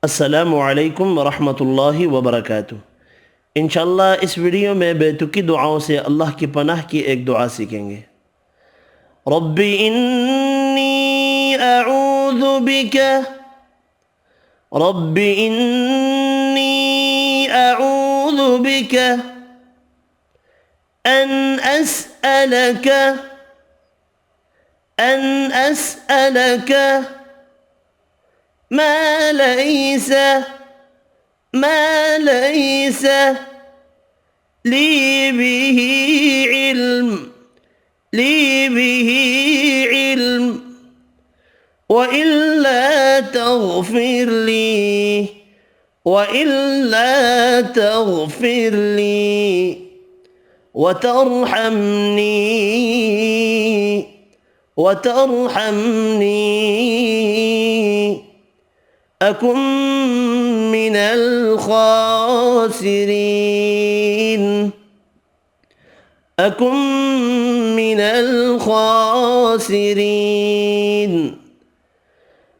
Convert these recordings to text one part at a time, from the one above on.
अस्सलामु अलैकुम वरहमतुल्लाहि वबरकातुह। इंशाअल्लाह इस वीडियो में बेतुकी दुआओं से अल्लाह की पनाह की एक दुआ सीखेंगे। रब्बी इन्नी अऊज़ु बिका, रब्बी इन्नी अऊज़ु बिका अन अस्अलका ما ليس لي به علم وإلا تغفر لي وترحمني أكن من الخاسرين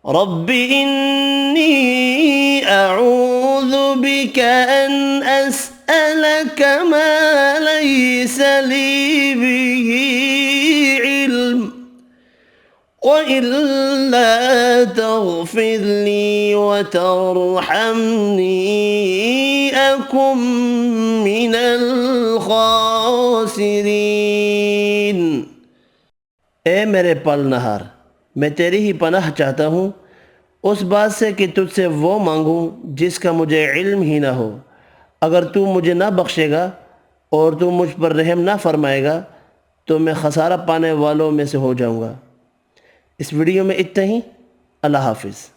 رب إني أعوذ بك أن أسألك ما ليس لي به علم وإلا تغفر لي وترحمني أكن من الخاسرين। ए मेरे पालनहार, मैं तेरी ही पनाह चाहता हूँ उस बात से कि तुझसे वो मांगूँ जिसका मुझे इल्म ही ना हो। अगर तू मुझे ना बख्शेगा और तू मुझ पर रहम ना फरमाएगा तो मैं खसारा पाने वालों में से हो जाऊँगा। इस वीडियो में इतना ही। अल्लाह हाफिज़।